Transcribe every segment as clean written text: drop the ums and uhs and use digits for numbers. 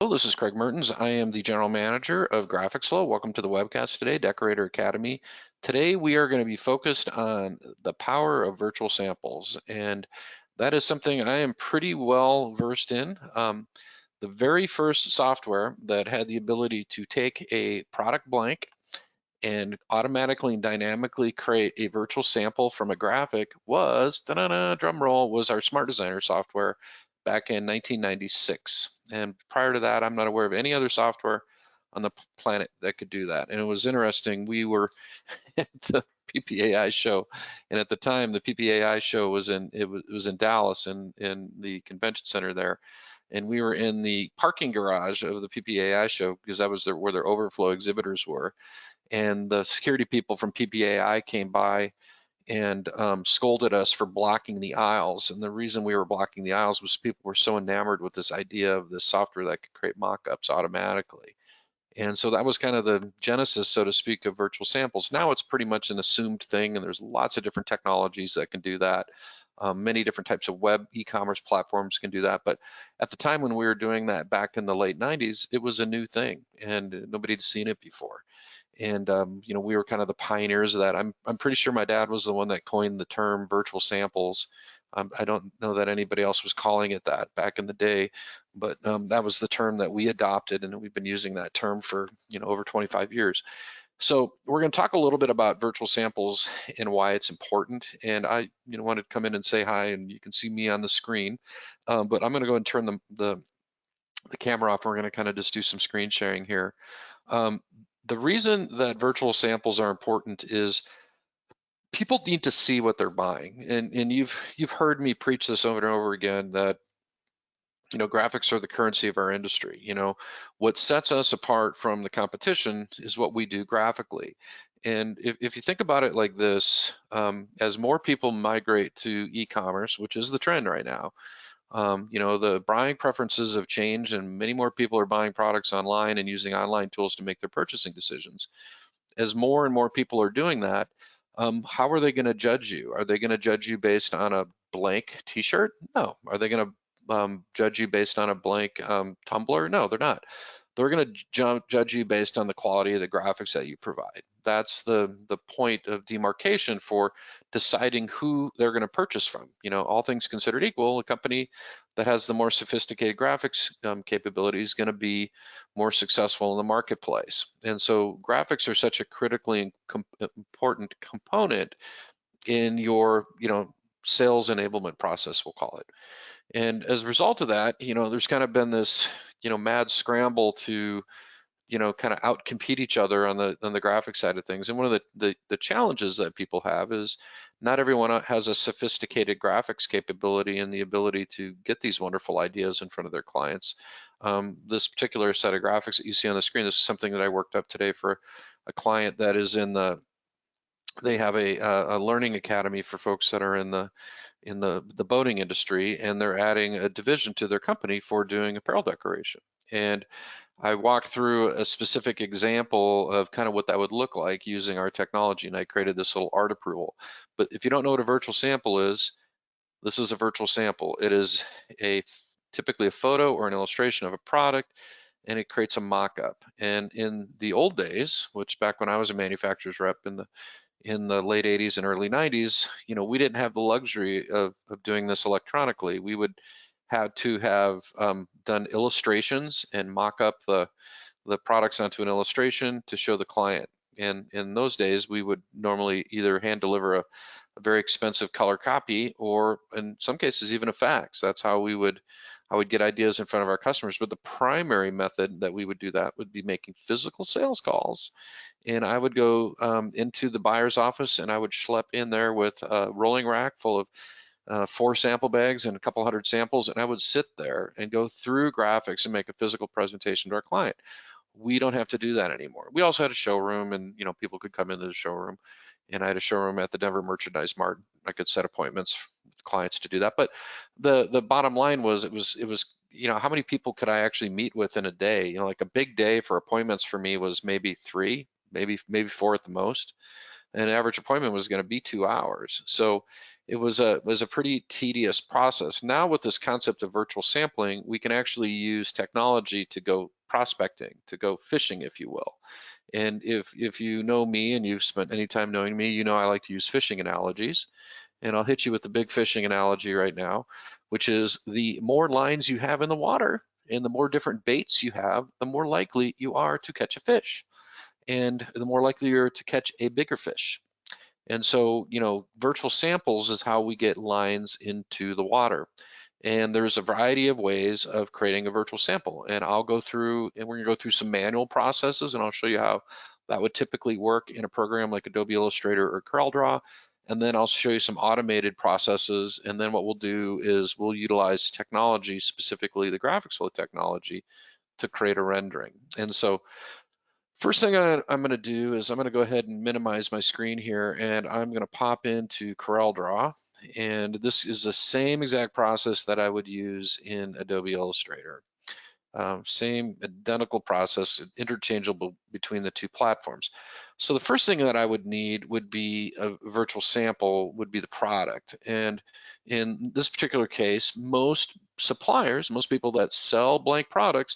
Hello, this is Craig Mertens. I am the General Manager of GraphicsFlow. Welcome to the webcast today, Decorator Academy. Today we are going to be focused on the power of virtual samples, and that is something I am pretty well versed in. The very first software that had the ability to take a product blank and automatically and dynamically create a virtual sample from a graphic was, drum roll, was our Smart Designer software back in 1996. And prior to that, I'm not aware of any other software on the planet that could do that. And it was interesting. We were at the PPAI show, and at the time, the PPAI show was in Dallas in the convention center there. And we were in the parking garage of the PPAI show because that was where their overflow exhibitors were. And the security people from PPAI came by and scolded us for blocking the aisles. And the reason we were blocking the aisles was people were so enamored with this idea of this software that could create mock-ups automatically. And so that was kind of the genesis, so to speak, of virtual samples. Now it's pretty much an assumed thing, and there's lots of different technologies that can do that. Many different types of web e-commerce platforms can do that. But at the time when we were doing that back in the late 90s, it was a new thing, and nobody had seen it before. And we were kind of the pioneers of that. I'm pretty sure my dad was the one that coined the term virtual samples. I don't know that anybody else was calling it that back in the day, but that was the term that we adopted, and we've been using that term for over 25 years. So we're going to talk a little bit about virtual samples and why it's important. And I wanted to come in and say hi, and you can see me on the screen, but I'm going to go and turn the camera off. We're going to kind of just do some screen sharing here. The reason that virtual samples are important is people need to see what they're buying, and you've heard me preach this over and over again that graphics are the currency of our industry. What sets us apart from the competition is what we do graphically. And if you think about it like this, as more people migrate to e-commerce, which is the trend right now, the buying preferences have changed, and many more people are buying products online and using online tools to make their purchasing decisions. As more and more people are doing that, how are they going to judge you? Are they going to judge you based on a blank T-shirt? No. Are they going to judge you based on a blank tumbler? No, they're not. They're going to judge you based on the quality of the graphics that you provide. That's the point of demarcation for deciding who they're going to purchase from. All things considered equal, a company that has the more sophisticated graphics capability is going to be more successful in the marketplace. And so graphics are such a critically important component in your sales enablement process, we'll call it. And as a result of that, there's kind of been this mad scramble to kind of outcompete each other on the graphic side of things. And one of the challenges that people have is not everyone has a sophisticated graphics capability and the ability to get these wonderful ideas in front of their clients. This particular set of graphics that you see on the screen, this is something that I worked up today for a client that is they have a learning academy for folks that are in the boating industry, and they're adding a division to their company for doing apparel decoration. And I walked through a specific example of kind of what that would look like using our technology, and I created this little art approval. But if you don't know what a virtual sample is, this is a virtual sample. It is typically a photo or an illustration of a product, and it creates a mock-up. And in the old days, which back when I was a manufacturer's rep in the late 80s and early 90s, we didn't have the luxury of doing this electronically. We would have to have done illustrations and mock up the products onto an illustration to show the client. And in those days, we would normally either hand deliver a very expensive color copy, or in some cases even a fax. That's how I would get ideas in front of our customers. But the primary method that we would do that would be making physical sales calls. And I would go into the buyer's office, and I would schlep in there with a rolling rack full of 4 sample bags and a couple hundred samples, and I would sit there and go through graphics and make a physical presentation to our client. We don't have to do that anymore. We also had a showroom, and people could come into the showroom, and I had a showroom at the Denver Merchandise Mart. I could set appointments with clients to do that. But the bottom line was it was how many people could I actually meet with in a day? Like a big day for appointments for me was maybe 3, maybe 4 at the most. An average appointment was going to be 2 hours. So it was a pretty tedious process. Now with this concept of virtual sampling, we can actually use technology to go prospecting, to go fishing, if you will. And if you know me and you've spent any time knowing me, you know I like to use fishing analogies. And I'll hit you with the big fishing analogy right now, which is the more lines you have in the water and the more different baits you have, the more likely you are to catch a fish, and the more likely you're to catch a bigger fish. And so, virtual samples is how we get lines into the water. And there's a variety of ways of creating a virtual sample. And I'll go through, and we're gonna go through some manual processes, and I'll show you how that would typically work in a program like Adobe Illustrator or Coreldraw. And then I'll show you some automated processes. And then what we'll do is we'll utilize technology, specifically the GraphicsFlow technology, to create a rendering. And so first thing I'm going to do is I'm going to go ahead and minimize my screen here, and I'm going to pop into Coreldraw. And this is the same exact process that I would use in Adobe Illustrator. Same identical process, interchangeable between the two platforms. So the first thing that I would need would be a virtual sample, would be the product. And in this particular case, most suppliers, most people that sell blank products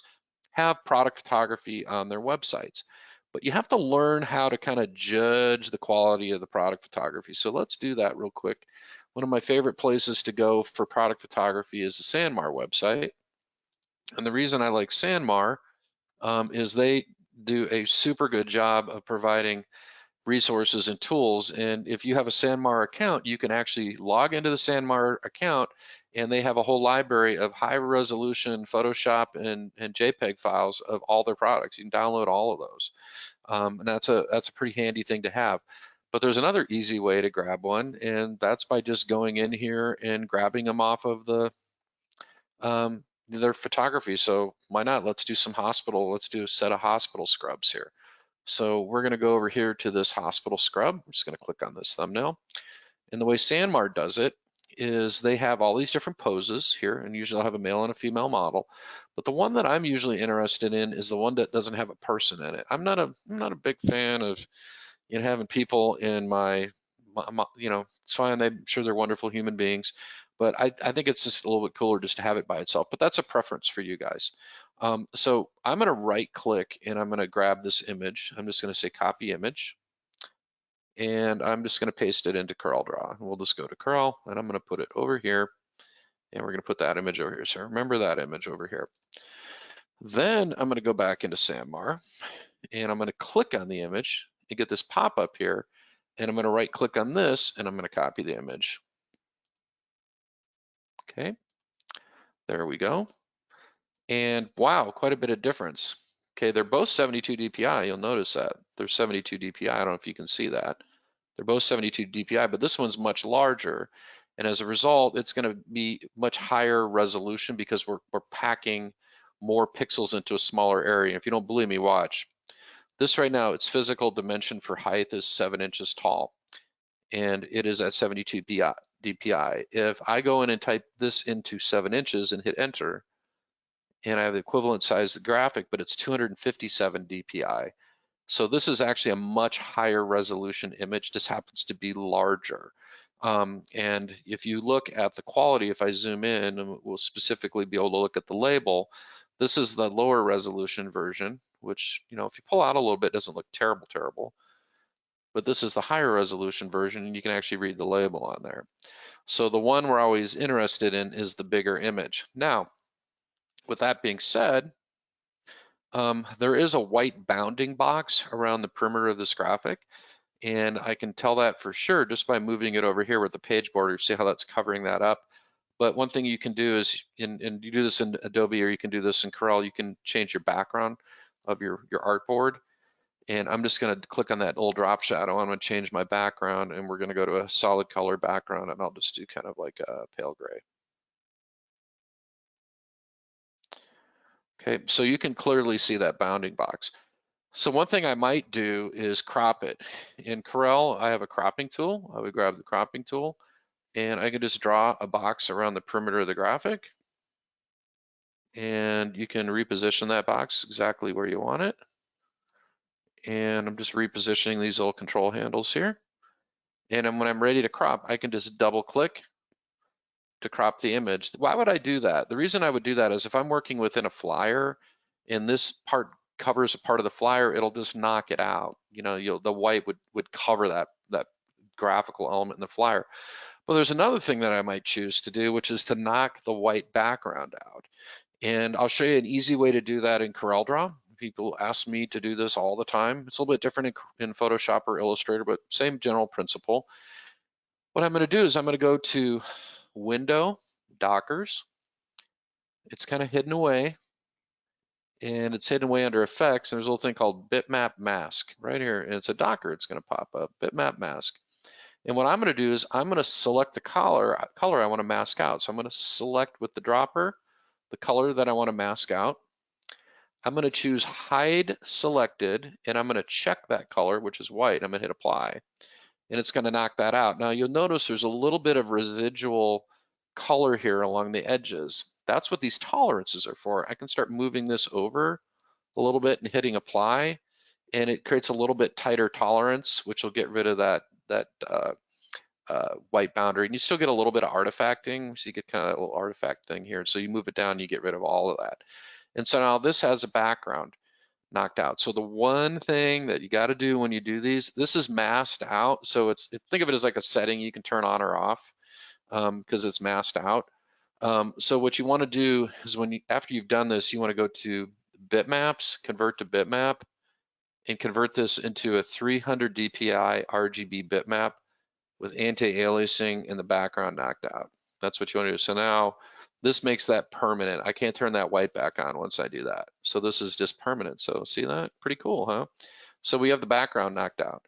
have product photography on their websites. But you have to learn how to kind of judge the quality of the product photography. So let's do that real quick. One of my favorite places to go for product photography is the Sanmar website. And the reason I like Sanmar is they do a super good job of providing resources and tools. And if you have a Sanmar account, you can actually log into the Sanmar account, and they have a whole library of high resolution Photoshop and JPEG files of all their products. You can download all of those. And that's a pretty handy thing to have. But there's another easy way to grab one, and that's by just going in here and grabbing them off of their photography. So why not? Let's do some hospital. Let's do a set of hospital scrubs here. So we're going to go over here to this hospital scrub. I'm just going to click on this thumbnail. And the way Sanmar does it is they have all these different poses here, and usually I'll have a male and a female model. But the one that I'm usually interested in is the one that doesn't have a person in it. I'm not a big fan of having people in my it's fine. I'm sure they're wonderful human beings, but I think it's just a little bit cooler just to have it by itself. But that's a preference for you guys. So I'm going to right click and I'm going to grab this image. I'm just going to say copy image, and I'm just going to paste it into Coreldraw. We'll just go to Corel, and I'm going to put it over here, and we're going to put that image over here. So remember that image over here. Then I'm going to go back into Sanmar, and I'm going to click on the image and get this pop up here, and I'm going to right click on this, and I'm going to copy the image. Okay, there we go. And wow, quite a bit of difference. Okay, they're both 72 DPI. You'll notice that they're 72 DPI. I don't know if you can see that. They're both 72 DPI, but this one's much larger. And as a result, it's going to be much higher resolution because we're packing more pixels into a smaller area. If you don't believe me, watch. This right now, its physical dimension for height is 7 inches tall, and it is at 72 DPI. If I go in and type this into 7 inches and hit enter, and I have the equivalent size of graphic, but it's 257 DPI. So this is actually a much higher resolution image. This happens to be larger. And if you look at the quality, if I zoom in, and we'll specifically be able to look at the label, this is the lower resolution version, which, if you pull out a little bit, doesn't look terrible. But this is the higher resolution version, and you can actually read the label on there. So the one we're always interested in is the bigger image. Now, with that being said, there is a white bounding box around the perimeter of this graphic, and I can tell that for sure just by moving it over here with the page border. See how that's covering that up? But one thing you can do is, and you do this in Adobe or you can do this in Corel, you can change your background of your artboard. And I'm just going to click on that little drop shadow. I'm going to change my background, and we're going to go to a solid color background, and I'll just do kind of like a pale gray. Okay, so you can clearly see that bounding box. So one thing I might do is crop it. In Corel, I have a cropping tool. I would grab the cropping tool, and I can just draw a box around the perimeter of the graphic. And you can reposition that box exactly where you want it. And I'm just repositioning these little control handles here. And then when I'm ready to crop, I can just double click to crop the image. Why would I do that? The reason I would do that is if I'm working within a flyer and this part covers a part of the flyer, it'll just knock it out. You know, the white would cover that graphical element in the flyer. But there's another thing that I might choose to do, which is to knock the white background out. And I'll show you an easy way to do that in Coreldraw. People ask me to do this all the time. It's a little bit different in Photoshop or Illustrator, but same general principle. What I'm going to do is I'm going to go to Window, Dockers. It's kind of hidden away, and it's hidden away under Effects, and there's a little thing called Bitmap Mask right here, and it's a Docker. It's going to pop up, Bitmap Mask. And what I'm going to do is I'm going to select the color I want to mask out. So I'm going to select with the dropper the color that I want to mask out. I'm going to choose Hide Selected, and I'm going to check that color, which is white. I'm going to hit Apply, and it's going to knock that out. Now you'll notice there's a little bit of residual color here along the edges. That's what these tolerances are for. I can start moving this over a little bit and hitting Apply, and it creates a little bit tighter tolerance, which will get rid of that white boundary. And you still get a little bit of artifacting, so you get kind of a little artifact thing here. So you move it down, you get rid of all of that. And so now this has a background knocked out. So the one thing that you got to do when you do these, this is masked out. So think of it as like a setting you can turn on or off because it's masked out. So what you want to do is after you've done this, you want to go to bitmaps, convert to bitmap, and convert this into a 300 dpi RGB bitmap with anti-aliasing and the background knocked out. That's what you want to do. So now this makes that permanent. I can't turn that white back on once I do that. So this is just permanent. So see that? Pretty cool, huh? So we have the background knocked out.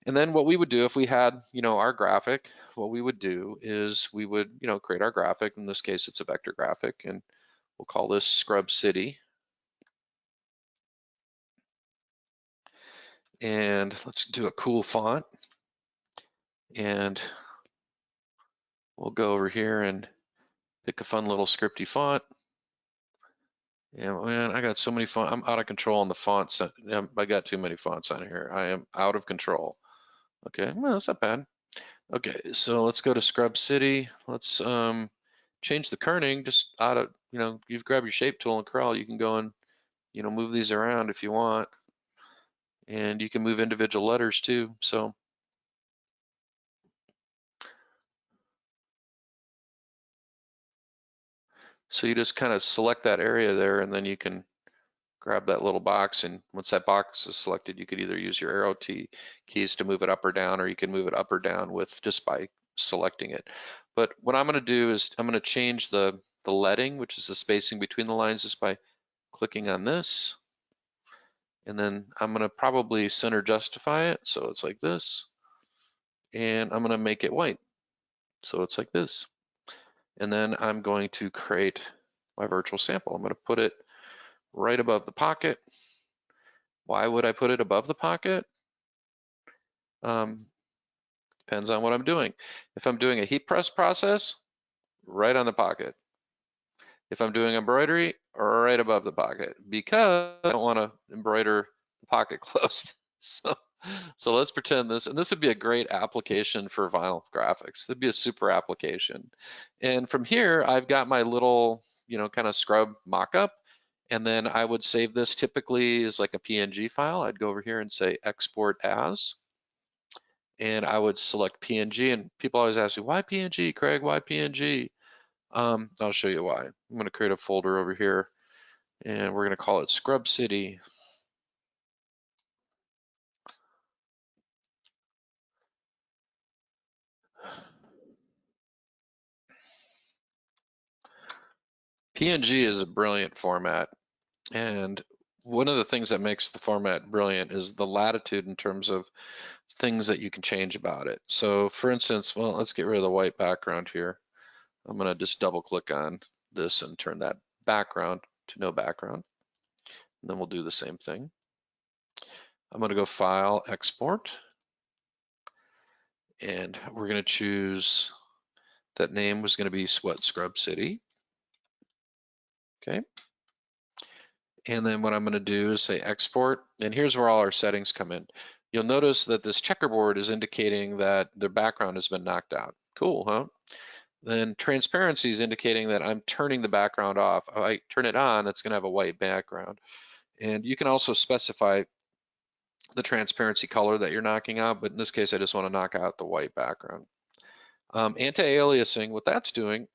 And then what we would do if we had, our graphic, what we would do is we would, create our graphic. In this case, it's a vector graphic, and we'll call this Scrub City. And let's do a cool font. And we'll go over here and pick a fun little scripty font. Yeah, man, I got so many fonts. I'm out of control on the fonts. I got too many fonts on here. I am out of control. Okay, well, that's not bad. Okay, so let's go to Scrub City. Let's change the kerning just out of, you grab your shape tool and Corel, you can go and, move these around if you want. And you can move individual letters too. So you just kind of select that area there, and then you can grab that little box, and once that box is selected, you could either use your arrow keys to move it up or down, or you can move it up or down with just by selecting it. But what I'm going to do is I'm going to change the leading, which is the spacing between the lines, just by clicking on this. And then I'm going to probably center justify it, so it's like this. And I'm going to make it white, so it's like this. And then I'm going to create my virtual sample. I'm going to put it right above the pocket. Why would I put it above the pocket? Depends on what I'm doing. If I'm doing a heat press process, right on the pocket. If I'm doing embroidery, right above the pocket, because I don't want to embroider the pocket closed. So let's pretend this, and this would be a great application for vinyl graphics. That'd be a super application. And from here, I've got my little, kind of scrub mockup. And then I would save this typically as like a PNG file. I'd go over here and say export as, and I would select PNG. And people always ask me, why PNG, Craig, why PNG? I'll show you why. I'm gonna create a folder over here, and we're gonna call it Scrub City. PNG is a brilliant format. And one of the things that makes the format brilliant is the latitude in terms of things that you can change about it. So for instance, well, let's get rid of the white background here. I'm gonna just double click on this and turn that background to no background. And then we'll do the same thing. I'm gonna go File, Export. And we're gonna choose, that name was gonna be Sweat Scrub City. Okay. And then what I'm going to do is say export, and here's where all our settings come in. you'll notice that this checkerboard is indicating that the background has been knocked out. Cool, huh? Then transparency is indicating that I'm turning the background off. If I turn it on, it's going to have a white background. And you can also specify the transparency color that you're knocking out, but in this case, I just want to knock out the white background. Anti-aliasing, what that's doing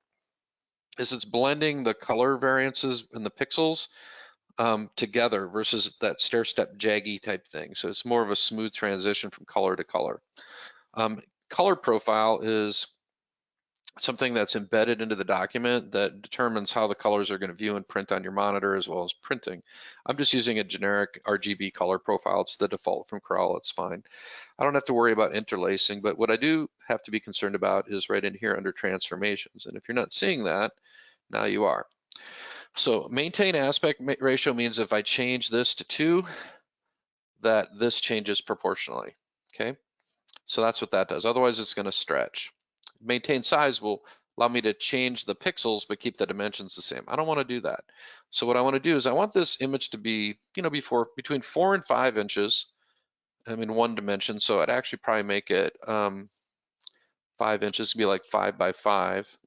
is it's blending the color variances and the pixels together versus that stair-step jaggy type thing. So it's more of a smooth transition from color to color. Color profile is something that's embedded into the document that determines how the colors are going to view and print on your monitor as well as printing. I'm just using a generic RGB color profile. It's the default from Corel. It's fine. I don't have to worry about interlacing, but what I do have to be concerned about is right in here under transformations. And if you're not seeing that, now you are. So maintain aspect ratio means if I change this to 2, that this changes proportionally, okay? So that's what that does. Otherwise, it's going to stretch. Maintain size will allow me to change the pixels but keep the dimensions the same. I don't want to do that. So what I want to do is I want this image to be, between 4 and 5 inches. I'm in one dimension, so I'd actually probably make it 5 inches to be like 5 by 5.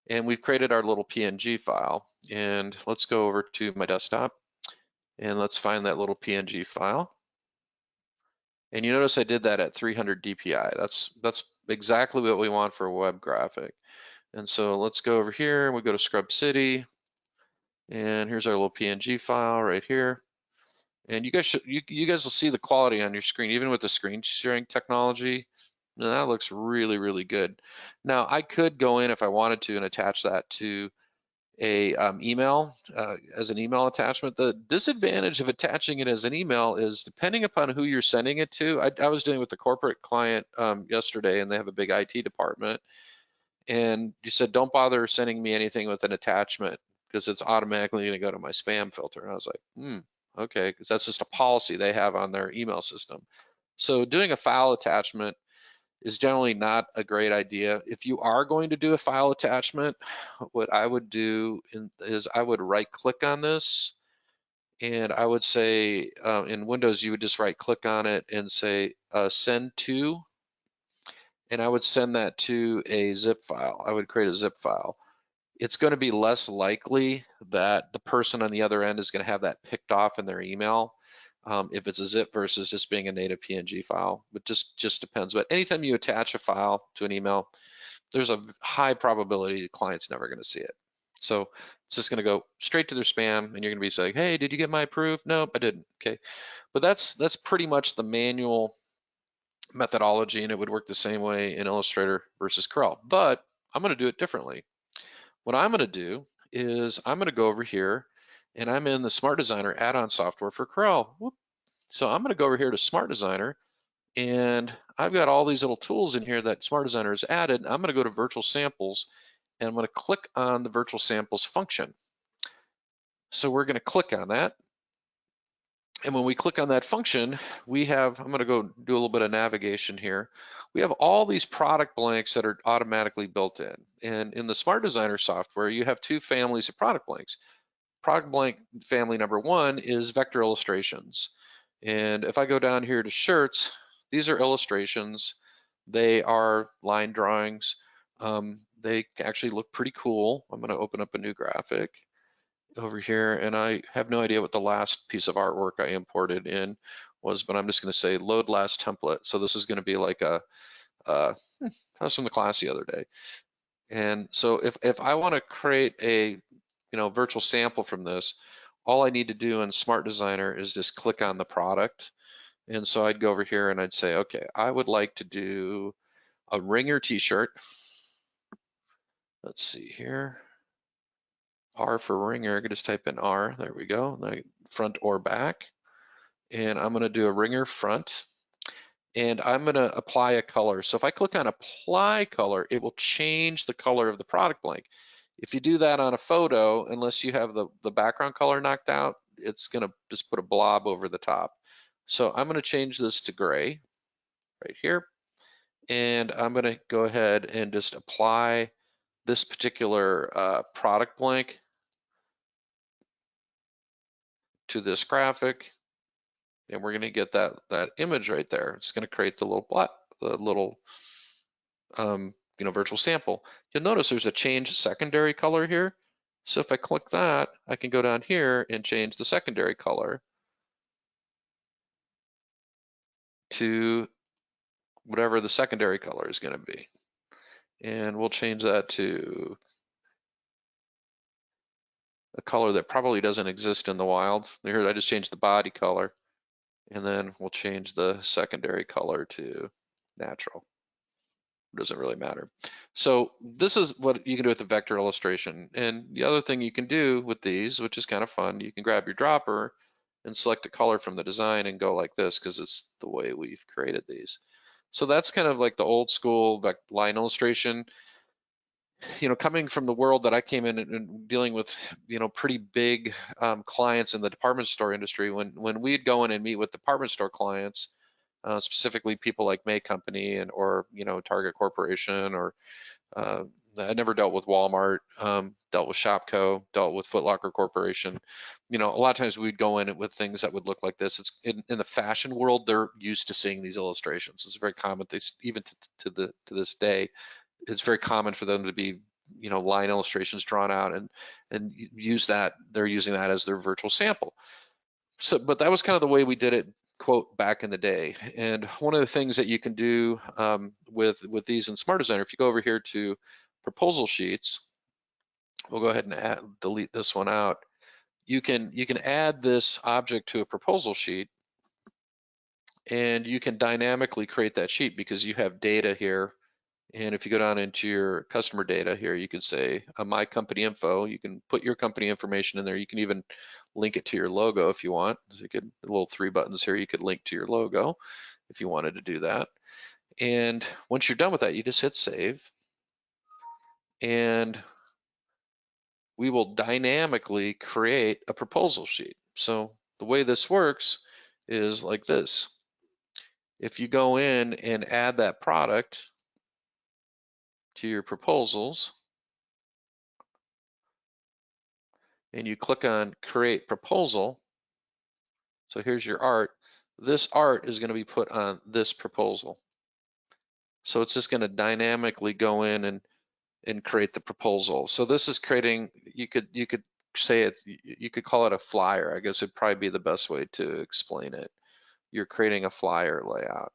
And we've created our little PNG file. And let's go over to my desktop and let's find that little PNG file. And you notice I did that at 300 DPI. That's exactly what we want for a web graphic. And so let's go over here. We go to Scrub City, and here's our little PNG file right here. And you guys will see the quality on your screen, even with the screen sharing technology. Now, that looks really, really good. Now I could go in if I wanted to and attach that to a email as an email attachment. The disadvantage of attaching it as an email is depending upon who you're sending it to. I was dealing with the corporate client yesterday, and they have a big IT department, and you said don't bother sending me anything with an attachment because it's automatically going to go to my spam filter. And I was like, okay, because that's just a policy they have on their email system. So doing a file attachment is generally not a great idea. If you are going to do a file attachment, what I would do is I would right click on this, and I would say in Windows you would just right click on it and say send to, and I would send that to a zip file. I would create a zip file. It's going to be less likely that the person on the other end is going to have that picked off in their email if it's a zip versus just being a native PNG file. But just depends. But anytime you attach a file to an email, there's a high probability the client's never going to see it. So it's just going to go straight to their spam, and you're going to be saying, "Hey, did you get my proof?" Nope, I didn't. Okay, but that's pretty much the manual methodology, and it would work the same way in Illustrator versus Corel. But I'm going to do it differently. What I'm going to do is I'm going to go over here, and I'm in the Smart Designer add-on software for Corel. Whoop. So I'm going to go over here to Smart Designer, and I've got all these little tools in here that Smart Designer has added. I'm going to go to Virtual Samples, and I'm going to click on the Virtual Samples function. So we're going to click on that. And when we click on that function, we have, I'm going to go do a little bit of navigation here. We have all these product blanks that are automatically built in. And in the Smart Designer software, you have 2 families of product blanks. Product blank family number 1 is vector illustrations. And if I go down here to shirts, these are illustrations. They are line drawings. They actually look pretty cool. I'm going to open up a new graphic over here, and I have no idea what the last piece of artwork I imported in was, but I'm just going to say load last template. So this is going to be like a I was from the class the other day. And so if I want to create a virtual sample from this, all I need to do in Smart Designer is just click on the product. And so I'd go over here and I'd say, okay, I would like to do a Ringer t-shirt. Let's see here. R for Ringer, I could just type in R, there we go, front or back. And I'm gonna do a Ringer front, and I'm gonna apply a color. So if I click on apply color, it will change the color of the product blank. If you do that on a photo, unless you have the background color knocked out, it's gonna just put a blob over the top. So I'm gonna change this to gray right here. And I'm gonna go ahead and just apply this particular product blank to this graphic, and we're going to get that image right there. It's going to create the little virtual sample. You'll notice there's a change secondary color here. So if I click that, I can go down here and change the secondary color to whatever the secondary color is going to be. And we'll change that to a color that probably doesn't exist in the wild. Here, I just changed the body color, and then we'll change the secondary color to natural. It doesn't really matter. So this is what you can do with the vector illustration. And the other thing you can do with these, which is kind of fun, you can grab your dropper and select a color from the design and go like this, because it's the way we've created these. So that's kind of like the old school line illustration. Coming from the world that I came in and dealing with, pretty big clients in the department store industry, when we'd go in and meet with department store clients, specifically people like May Company or Target Corporation, or I never dealt with Walmart, dealt with Shopco, dealt with Foot Locker Corporation. A lot of times we'd go in with things that would look like this. It's in the fashion world, they're used to seeing these illustrations. It's very common. Even to this day, it's very common for them to be line illustrations drawn out and use that. They're using that as their virtual sample. So, but that was kind of the way we did it, quote, back in the day. And one of the things that you can do with these in Smart Designer, if you go over here to proposal sheets, we'll go ahead and delete this one out. You can add this object to a proposal sheet, and you can dynamically create that sheet because you have data here. And if you go down into your customer data here, you can say my company info. You can put your company information in there. You can even link it to your logo if you want. So you could, little 3 buttons here, you could link to your logo if you wanted to do that. And once you're done with that, you just hit save. And we will dynamically create a proposal sheet. So the way this works is like this. If you go in and add that product to your proposals, and you click on create proposal, so here's your art, this art is going to be put on this proposal. So it's just going to dynamically go in and create the proposal. So this is creating, you could say it, you could call it a flyer. I guess it'd probably be the best way to explain it. You're creating a flyer layout.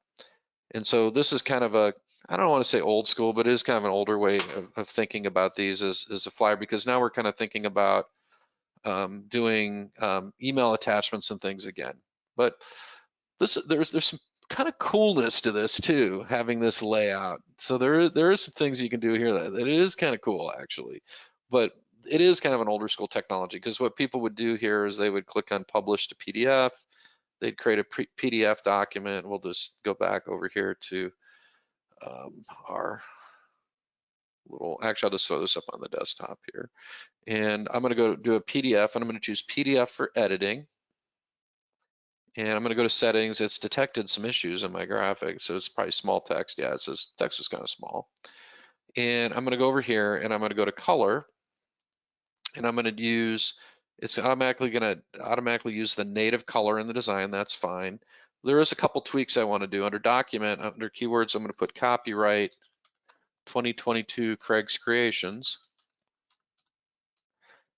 And so this is kind of a, I don't want to say old school, but it is kind of an older way of thinking about these as a flyer, because now we're kind of thinking about doing email attachments and things again. But there's some kind of coolness to this too, having this layout. So there is some things you can do here that it is kind of cool actually, but it is kind of an older school technology, because what people would do here is they would click on publish to PDF. They'd create a PDF document. We'll just go back over here to our little, actually I'll just throw this up on the desktop here. And I'm gonna go do a PDF, and I'm gonna choose PDF for editing. And I'm gonna go to settings. It's detected some issues in my graphic, so it's probably small text. Yeah, it says text is kind of small. And I'm gonna go over here and I'm gonna go to color, and I'm gonna use, it's automatically use the native color in the design. That's fine. There is a couple tweaks I want to do. Under document, under keywords, I'm gonna put copyright 2022 Craig's Creations.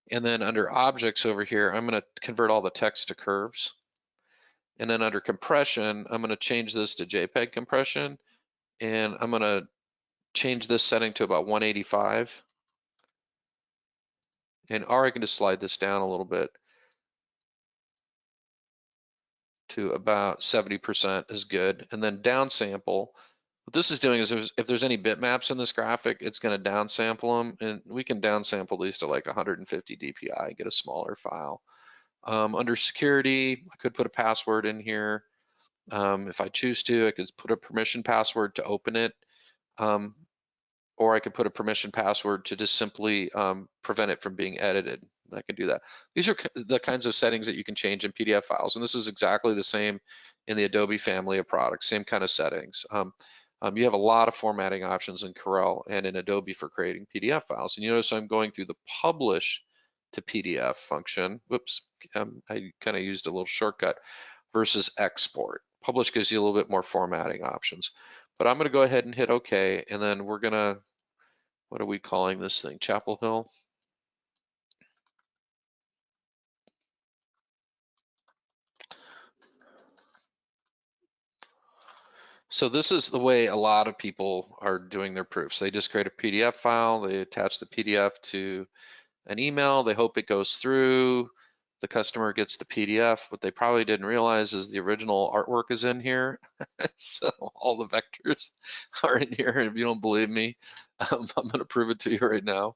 And then under objects over here, I'm gonna convert all the text to curves. And then under compression, I'm gonna change this to JPEG compression, and I'm gonna change this setting to about 185. Or I can just slide this down a little bit to about 70% is good. And then downsample. What this is doing is if there's any bitmaps in this graphic, it's gonna downsample them, and we can downsample these to like 150 DPI, get a smaller file. Under security, I could put a password in here. If I choose to, I could put a permission password to open it, or I could put a permission password to just simply prevent it from being edited. I can do that. These are the kinds of settings that you can change in PDF files, and this is exactly the same in the Adobe family of products, same kind of settings. You have a lot of formatting options in Corel and in Adobe for creating PDF files. And you notice I'm going through the publish to PDF function. Whoops, I kind of used a little shortcut. versus export. Publish gives you a little bit more formatting options. But I'm going to go ahead and hit OK, and then we're going to, what are we calling this thing? Chapel Hill? So this is the way a lot of people are doing their proofs. They just create a PDF file, they attach the PDF to an email, they hope it goes through, the customer gets the PDF. What they probably didn't realize is the original artwork is in here. So all the vectors are in here. If you don't believe me, I'm gonna prove it to you right now.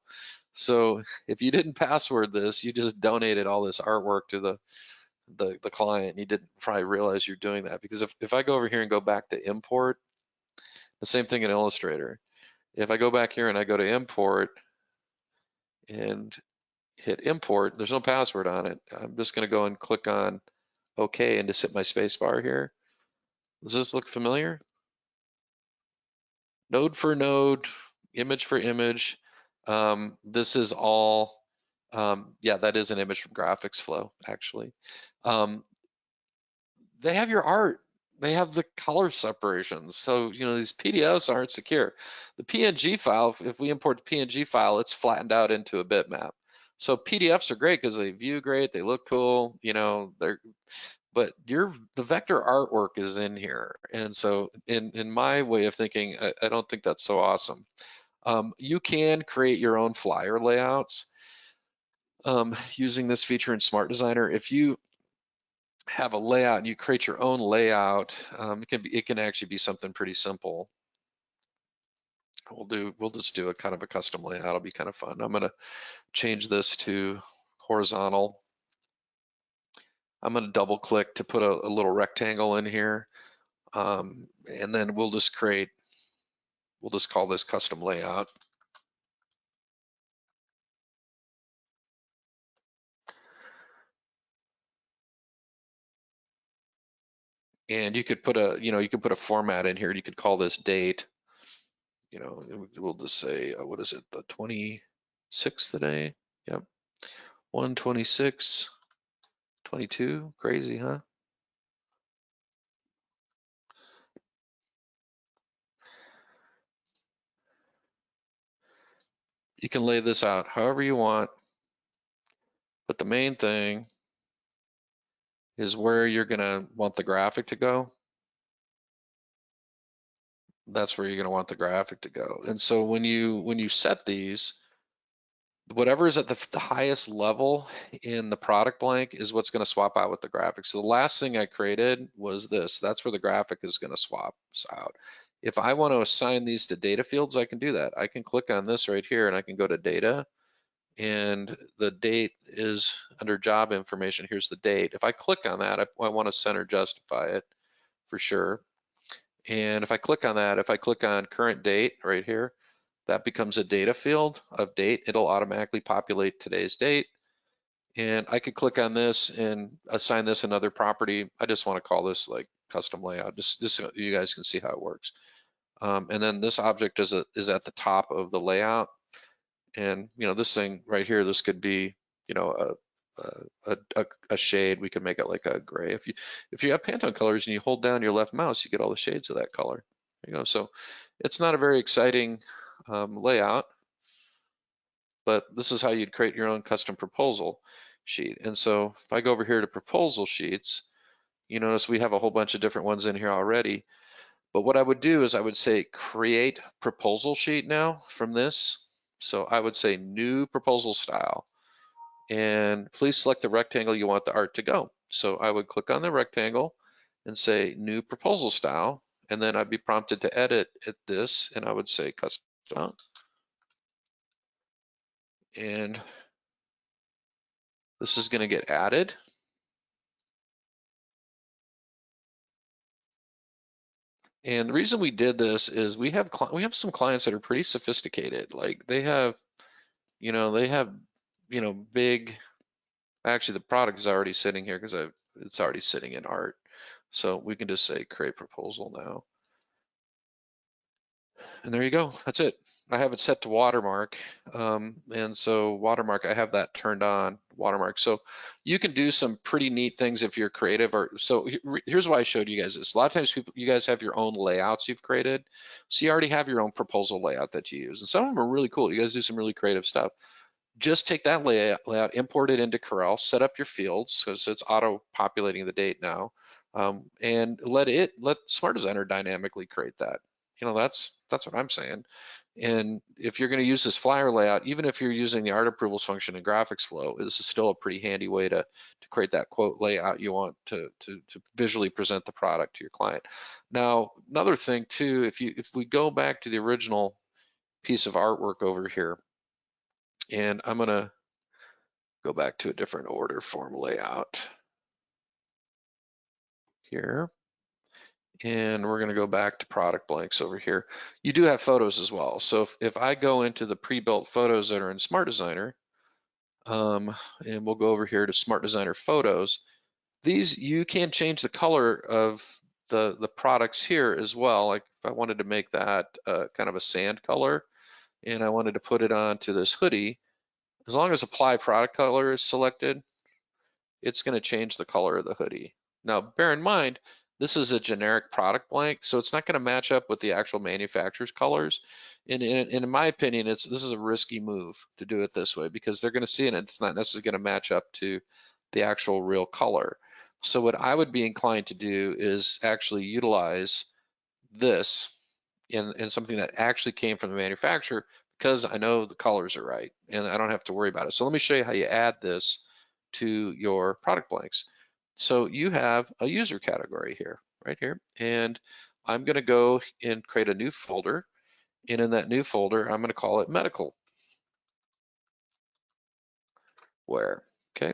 So if you didn't password this, you just donated all this artwork to the client. You didn't probably realize you're doing that, because if I go over here and go back to import, the same thing in Illustrator. If I go back here and I go to import and hit import, there's no password on it. I'm just going to go and click on OK and just hit my space bar here. Does this look familiar? Node for node, image for image. This is all, yeah, that is an image from GraphicsFlow, actually. They have your art. They have the color separations. So, these PDFs aren't secure. The PNG file, if we import the PNG file, it's flattened out into a bitmap. So PDFs are great because they view great, they look cool, but the vector artwork is in here. And so in my way of thinking, I don't think that's so awesome. You can create your own flyer layouts using this feature in Smart Designer. If you have a layout and you create your own layout, it can actually be something pretty simple. We'll just do a kind of a custom layout. It'll be kind of fun. I'm gonna change this to horizontal. I'm gonna double click to put a little rectangle in here, and then we'll just call this custom layout. And you could put a format in here. You could call this date. We'll just say, what is it, the 26th today? Yep, 1/26, 22. Crazy, huh? You can lay this out however you want, but the main thing is where you're gonna want the graphic to go. That's where you're gonna want the graphic to go. And so when you set these, whatever is at the highest level in the product blank is what's going to swap out with the graphic. So the last thing I created was this. That's where the graphic is going to swap out. If I want to assign these to data fields, I can do that. I can click on this right here and I can go to data, and the date is under job information. Here's the date. If I click on that, I want to center justify it for sure. And if I click on that, if I click on current date right here, that becomes a data field of date. It'll automatically populate today's date. And I could click on this and assign this another property. I just want to call this like custom layout, just so you guys can see how it works. And then this object is at the top of the layout. And this thing right here, this could be a shade. We could make it like a gray. If you have Pantone colors and you hold down your left mouse, you get all the shades of that color. There you go. So it's not a very exciting layout, but this is how you'd create your own custom proposal sheet. And so if I go over here to proposal sheets, you notice we have a whole bunch of different ones in here already. But what I would do is I would say create proposal sheet now from this. So I would say new proposal style, and please select the rectangle you want the art to go. So I would click on the rectangle and say new proposal style, and then I'd be prompted to edit this, and I would say custom style. And this is going to get added. And the reason we did this is we have some clients that are pretty sophisticated. Like they have big. Actually, the product is already sitting here because it's already sitting in art. So we can just say create proposal now. And there you go. That's it. I have it set to watermark, and so watermark, I have that turned on, watermark. So you can do some pretty neat things if you're creative. Or so here's why I showed you guys this. A lot of times you guys have your own layouts you've created, so you already have your own proposal layout that you use, and some of them are really cool. You guys do some really creative stuff. Just take that layout, import it into Corel, set up your fields because it's auto-populating the date now, and let Smart Designer dynamically create that. That's what I'm saying. And if you're going to use this flyer layout, even if you're using the art approvals function in GraphicsFlow, this is still a pretty handy way to create that quote layout you want to visually present the product to your client. Now, another thing too, if we go back to the original piece of artwork over here, and I'm going to go back to a different order form layout here. And we're going to go back to product blanks over here. You do have photos as well. So if I go into the pre-built photos that are in Smart Designer, and we'll go over here to Smart Designer photos, these, you can change the color of the products here as well. Like if I wanted to make that kind of a sand color, and I wanted to put it onto this hoodie, as long as apply product color is selected, it's going to change the color of the hoodie. Now, bear in mind, this is a generic product blank, so it's not going to match up with the actual manufacturer's colors. And in my opinion, this is a risky move to do it this way because they're going to see it and it's not necessarily going to match up to the actual real color. So what I would be inclined to do is actually utilize this in something that actually came from the manufacturer because I know the colors are right and I don't have to worry about it. So let me show you how you add this to your product blanks. So you have a user category here, right here, and I'm going to go and create a new folder. And in that new folder, I'm going to call it medical wear. Okay.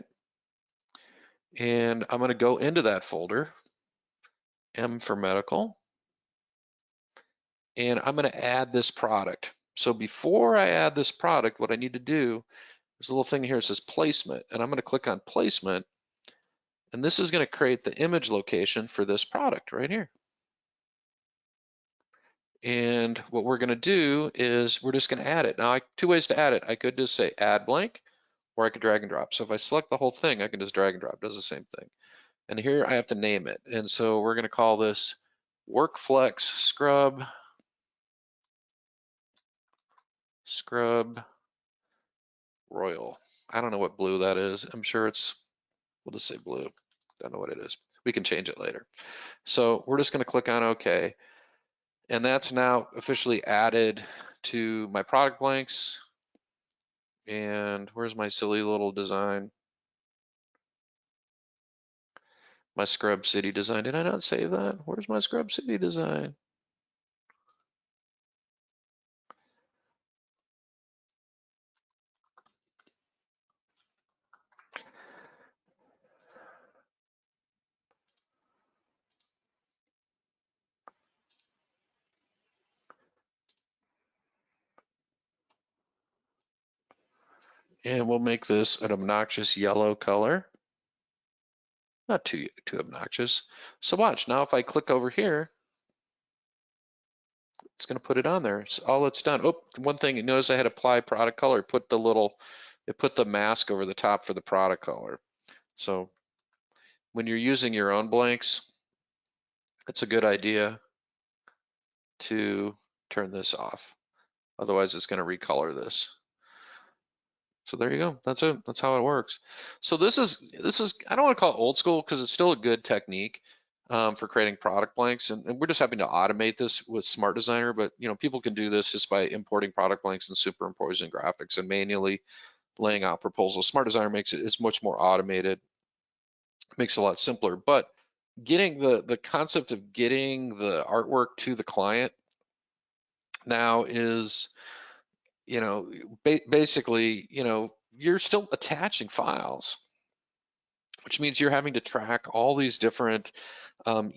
And I'm going to go into that folder, M for medical, and I'm going to add this product. So before I add this product, what I need to do, there's a little thing here that says placement, and I'm going to click on placement, and this is going to create the image location for this product right here. And what we're going to do is we're just going to add it. Now, two ways to add it. I could just say add blank, or I could drag and drop. So if I select the whole thing, I can just drag and drop. It does the same thing. And here I have to name it. And so we're going to call this Workflex Scrub Royal. I don't know what blue that is. I'm sure we'll just say blue. Don't know what it is. We can change it later. So we're just going to click on OK. And that's now officially added to my product blanks. And where's my silly little design? My Scrub City design. Did I not save that? Where's my Scrub City design? And we'll make this an obnoxious yellow color. Not too obnoxious. So watch, now if I click over here, it's going to put it on there. So all it's done. Oh, one thing, you notice I had apply product color, it put the mask over the top for the product color. So when you're using your own blanks, it's a good idea to turn this off. Otherwise it's going to recolor this. So there you go. That's it. That's how it works. So this is I don't want to call it old school because it's still a good technique for creating product blanks, and we're just having to automate this with Smart Designer. But people can do this just by importing product blanks and superimposing graphics and manually laying out proposals. Smart Designer makes it's much more automated, makes it a lot simpler. But getting the concept of getting the artwork to the client now is basically, you're still attaching files, which means you're having to track all these different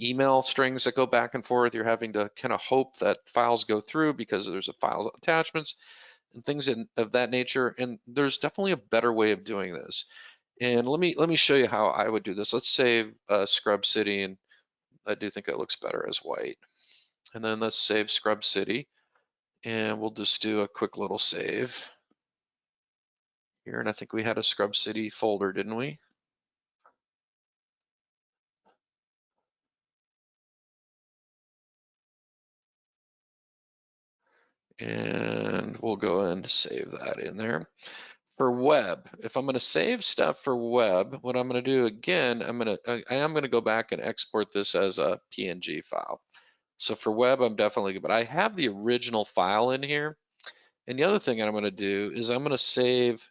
email strings that go back and forth. You're having to kind of hope that files go through because there's a file attachments and things of that nature. And there's definitely a better way of doing this. And let me show you how I would do this. Let's save Scrub City, and I do think it looks better as white. And then let's save Scrub City. And we'll just do a quick little save here. And I think we had a Scrub City folder, didn't we? And we'll go and save that in there. For web, if I'm going to save stuff for web, what I'm going to do again, I am going to go back and export this as a PNG file. So for web, I'm definitely good, but I have the original file in here. And the other thing I'm going to do is I'm going to save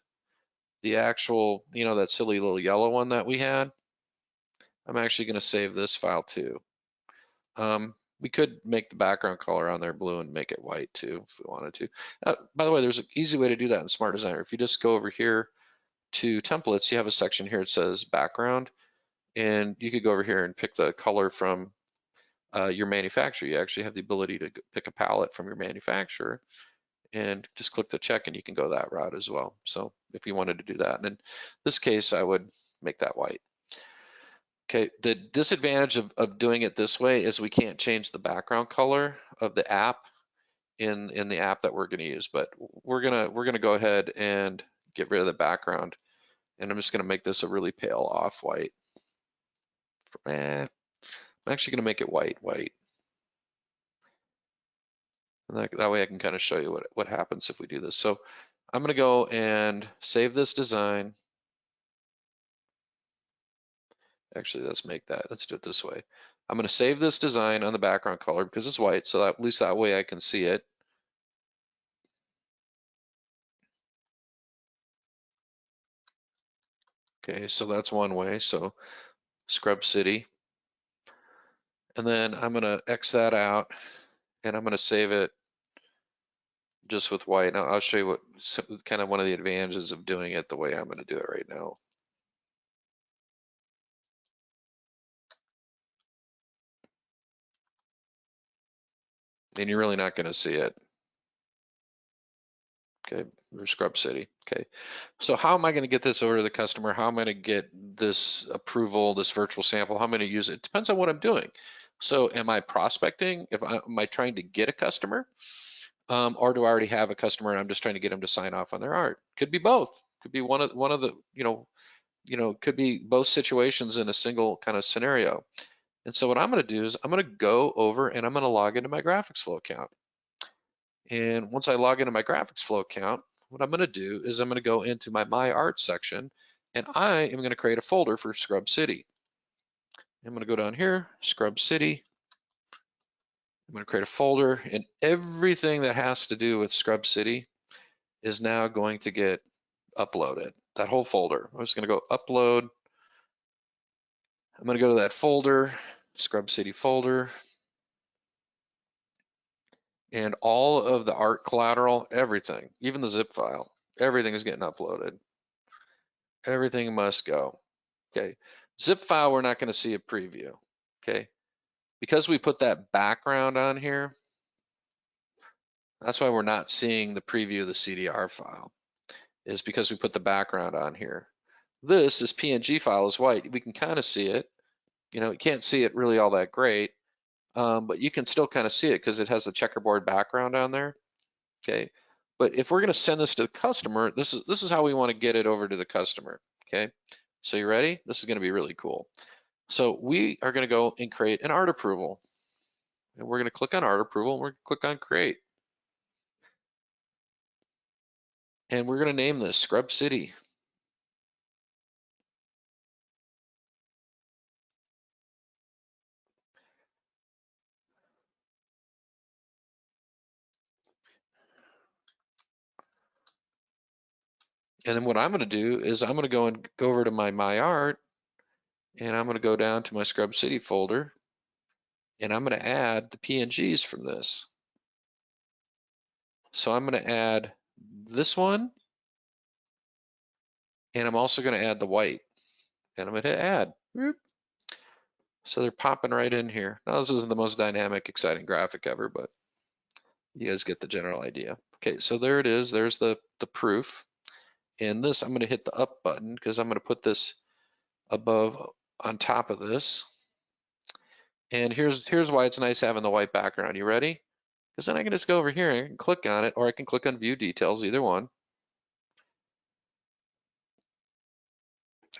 the actual, that silly little yellow one that we had. I'm actually going to save this file too. We could make the background color on there blue and make it white too if we wanted to. By the way, there's an easy way to do that in Smart Designer. If you just go over here to templates, you have a section here that says background, and you could go over here and pick the color from your manufacturer. You actually have the ability to pick a palette from your manufacturer and just click the check and you can go that route as well. So if you wanted to do that, and in this case, I would make that white. Okay, the disadvantage of doing it this way is we can't change the background color of the app in the app that we're going to use, but we're gonna go ahead and get rid of the background, and I'm just going to make this a really pale off-white. I'm actually going to make it white. And that way I can kind of show you what happens if we do this. So I'm going to go and save this design. Actually, let's do it this way. I'm going to save this design on the background color because it's white, so that, at least that way I can see it. Okay, so that's one way. So Scrub City. And then I'm going to X that out and I'm going to save it just with white. Now I'll show you what kind of one of the advantages of doing it the way I'm going to do it right now. And you're really not going to see it. Okay, or Scrub City. Okay, so how am I going to get this over to the customer? How am I going to get this approval, this virtual sample? How am I going to use it? It depends on what I'm doing. So am I prospecting? Am I trying to get a customer? Or do I already have a customer and I'm just trying to get them to sign off on their art? Could be both. Could be one of the, could be both situations in a single kind of scenario. And so what I'm going to do is I'm going to go over and I'm going to log into my GraphicsFlow account. And once I log into my GraphicsFlow account, what I'm going to do is I'm going to go into my art section and I am going to create a folder for Scrub City. I'm going to go down here, Scrub City. I'm going to create a folder and everything that has to do with Scrub City is now going to get uploaded. That whole folder. I'm just going to go upload. I'm going to go to that folder, Scrub City folder. And all of the art collateral, everything, even the zip file, everything is getting uploaded. Everything must go. Okay. Zip file, we're not going to see a preview. Okay. Because we put that background on here, that's why we're not seeing the preview of the CDR file, is because we put the background on here. This PNG file is white. We can kind of see it. You can't see it really all that great, but you can still kind of see it because it has a checkerboard background on there. Okay. But if we're going to send this to the customer, this is how we want to get it over to the customer. Okay. So you ready? This is going to be really cool. So we are going to go and create an art approval. And we're going to click on art approval and we're going to click on create. And we're going to name this Scrub City. And then what I'm going to do is I'm going to go over to my art and I'm going to go down to my Scrub City folder and I'm going to add the PNGs from this. So I'm going to add this one and I'm also going to add the white and I'm going to hit add. So they're popping right in here. Now this isn't the most dynamic, exciting graphic ever, but you guys get the general idea. Okay, so there it is. There's the proof. And this, I'm going to hit the up button because I'm going to put this above on top of this. And here's why it's nice having the white background. You ready? because then I can just go over here and I can click on it, or I can click on view details, either one.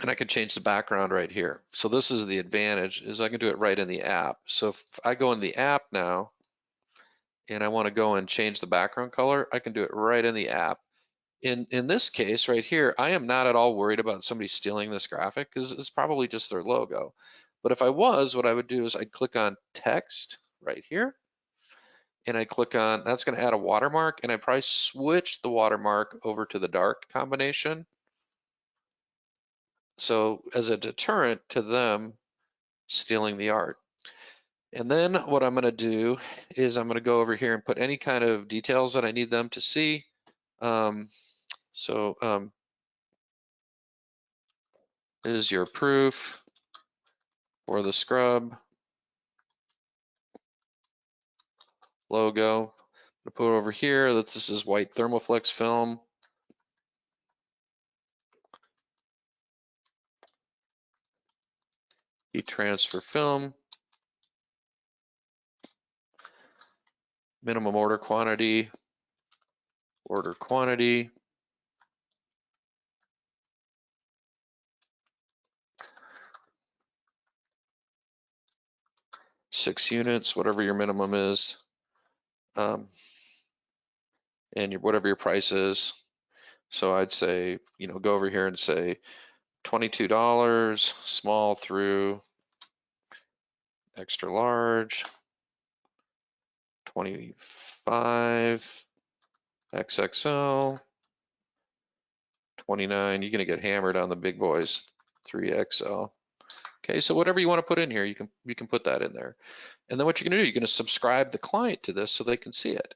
And I can change the background right here. So this is the advantage, is I can do it right in the app. So if I go in the app now and I want to go and change the background color, I can do it right in the app. In this case right here, I am not at all worried about somebody stealing this graphic because it's probably just their logo. But if I was, what I would do is I'd click on text right here, and I click on, that's going to add a watermark, and I probably switch the watermark over to the dark combination. So as a deterrent to them stealing the art. And then what I'm going to do is I'm going to go over here and put any kind of details that I need them to see. So is your proof for the scrub logo. I'm going to put over here that this is white thermoflex film. Heat transfer film. Minimum order quantity. Order quantity. Six units, whatever your minimum is. And whatever your price is. So I'd say, go over here and say $22, small through extra large, 25, XXL, 29. You're gonna get hammered on the big boys, 3XL. Okay, so whatever you want to put in here, you can put that in there. And then what you're gonna do, you're gonna subscribe the client to this so they can see it.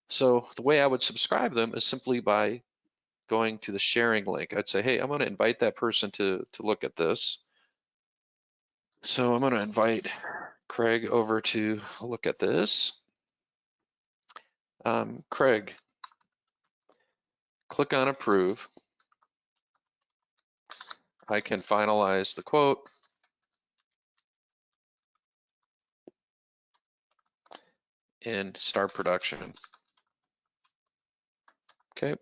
So the way I would subscribe them is simply by going to the sharing link. I'd say, hey, I'm gonna invite that person to look at this. So I'm gonna invite Craig over to look at this. Craig, click on approve. I can finalize the quote. And start production. Okay.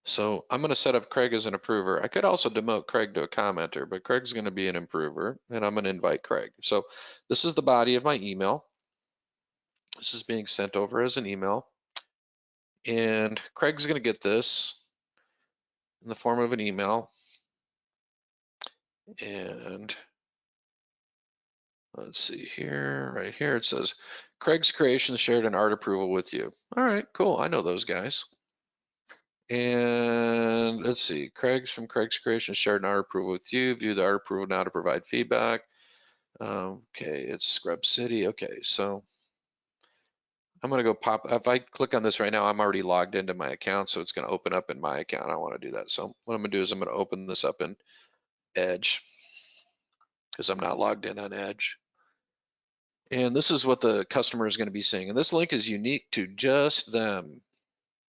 So I'm going to set up Craig as an approver. I could also demote Craig to a commenter, but Craig's going to be an improver, and I'm going to invite Craig. So this is the body of my email. This is being sent over as an email. And Craig's going to get this in the form of an email. And let's see here, right here it says, Craig's Creations shared an art approval with you. All right, cool. I know those guys. And let's see, Craig's from Craig's Creations shared an art approval with you. View the art approval now to provide feedback. Okay, it's Scrub City. Okay, so I'm gonna go pop, if I click on this right now, I'm already logged into my account, so it's gonna open up in my account. I wanna do that. So what I'm gonna do is I'm gonna open this up in Edge because I'm not logged in on Edge. And this is what the customer is gonna be seeing. And this link is unique to just them.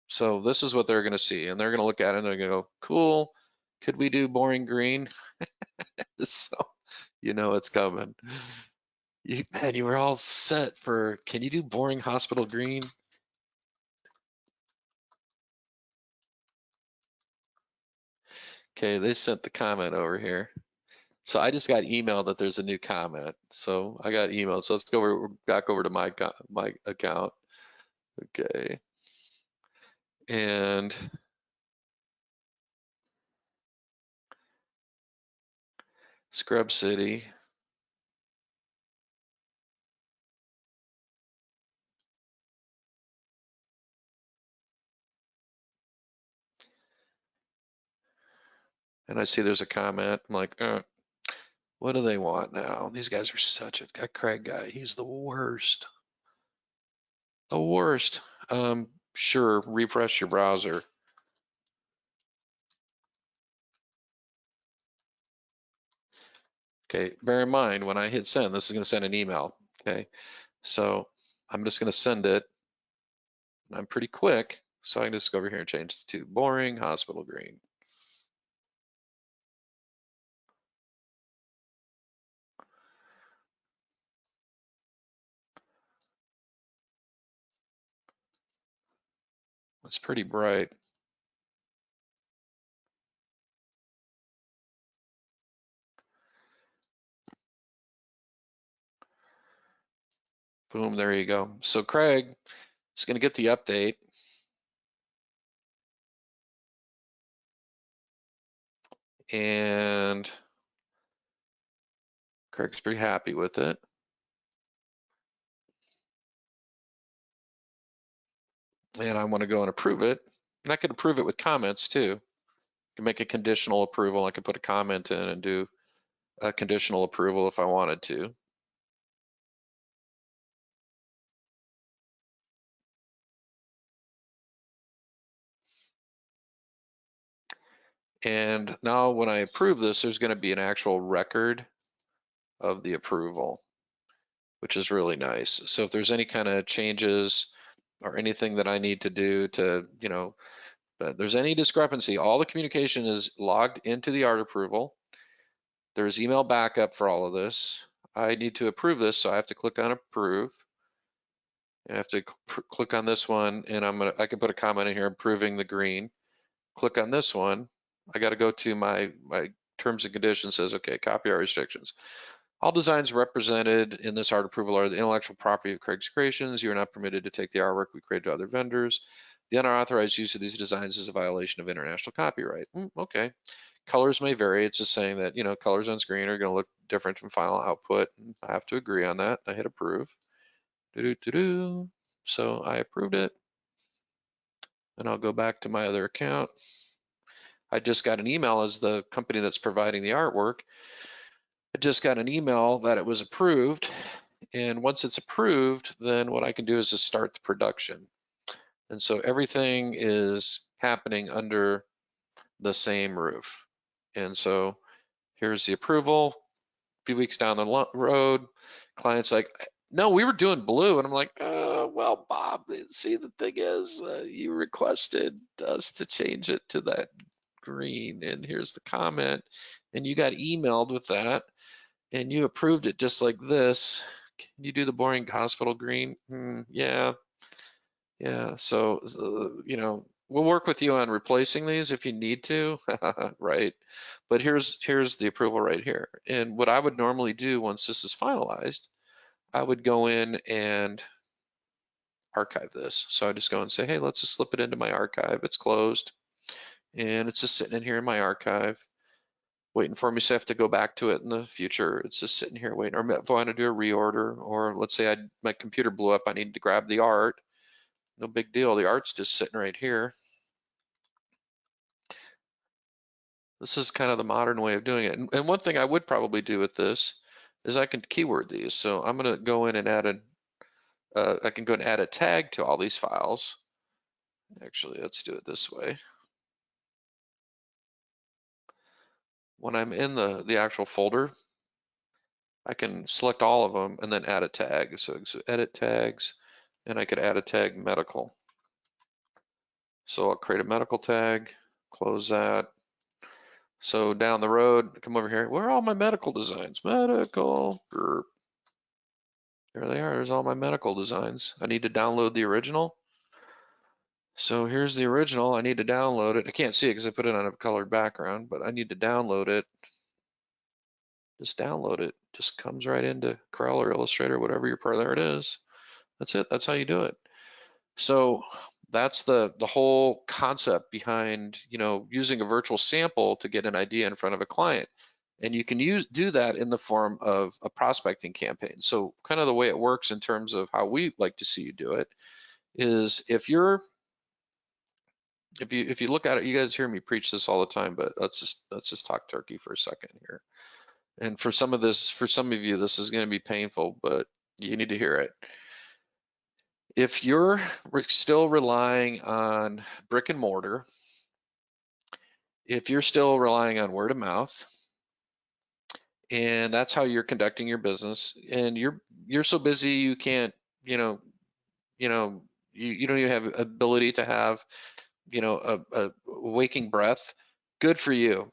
So this is what they're gonna see. And they're gonna look at it and they're gonna go, cool, could we do boring green? So you know it's coming. Man, you were all set for, can you do boring hospital green? Okay, they sent the comment over here. So I just got emailed that there's a new comment. So I got emailed. So let's go back over to my account. Okay. And Scrub City. And I see there's a comment. I'm like, what do they want now? These guys are such a Craig guy. He's the worst. The worst. Sure, refresh your browser. Okay, bear in mind when I hit send, this is going to send an email. Okay, so I'm just going to send it. I'm pretty quick, so I can just go over here and change it to boring hospital green. It's pretty bright. Boom, there you go. So Craig is going to get the update. And Craig's pretty happy with it. And I want to go and approve it. And I could approve it with comments too. I can make a conditional approval. I could put a comment in and do a conditional approval if I wanted to. And now when I approve this, there's going to be an actual record of the approval, which is really nice. So if there's any kind of changes or anything that I need to do to, there's any discrepancy, all the communication is logged into the art approval. There's email backup for all of this. I need to approve this, so I have to click on approve. I have to click on this one, and I can put a comment in here approving the green. Click on this one. I got to go to my terms and conditions. Says okay, copyright restrictions. All designs represented in this art approval are the intellectual property of Craig's creations. You are not permitted to take the artwork we created to other vendors. The unauthorized use of these designs is a violation of international copyright. Okay. Colors may vary. It's just saying that, colors on screen are going to look different from final output. I have to agree on that. I hit approve. So I approved it. And I'll go back to my other account. I just got an email as the company that's providing the artwork. I just got an email that it was approved. And once it's approved, then what I can do is just start the production. And so everything is happening under the same roof. And so here's the approval. A few weeks down the road, client's like, no, we were doing blue. And I'm like, well, Bob, see, the thing is, you requested us to change it to that green. And here's the comment. And you got emailed with that. And you approved it just like this. Can you do the boring hospital green? Yeah. So, we'll work with you on replacing these if you need to, right? But here's the approval right here. And what I would normally do once this is finalized, I would go in and archive this. So I just go and say, hey, let's just slip it into my archive. It's closed. And it's just sitting in here in my archive, waiting for me. So I have to go back to it in the future. It's just sitting here waiting. Or if I want to do a reorder, or let's say my computer blew up, I need to grab the art. No big deal. The art's just sitting right here. This is kind of the modern way of doing it. And one thing I would probably do with this is I can keyword these. So I'm going to go in and I can go and add a tag to all these files. Actually, let's do it this way. When I'm in the actual folder, I can select all of them and then add a tag. So edit tags, and I could add a tag medical. So I'll create a medical tag, close that. So down the road, come over here. Where are all my medical designs? Medical. There they are. There's all my medical designs. I need to download the original. So here's the original. I need to download it. I can't see it because I put it on a colored background, but I need to download it. Just download it. Just comes right into Corel or Illustrator, whatever your program. There it is. That's it. That's how you do it. So that's the whole concept behind, using a virtual sample to get an idea in front of a client. And you can do that in the form of a prospecting campaign. So kind of the way it works in terms of how we like to see you do it is if you look at it, you guys hear me preach this all the time, but let's just talk turkey for a second here. And for some of you, this is going to be painful, but you need to hear it. If you're still relying on brick and mortar, if you're still relying on word of mouth, and that's how you're conducting your business, and you're so busy you can't, you don't even have ability to have, a waking breath, good for you.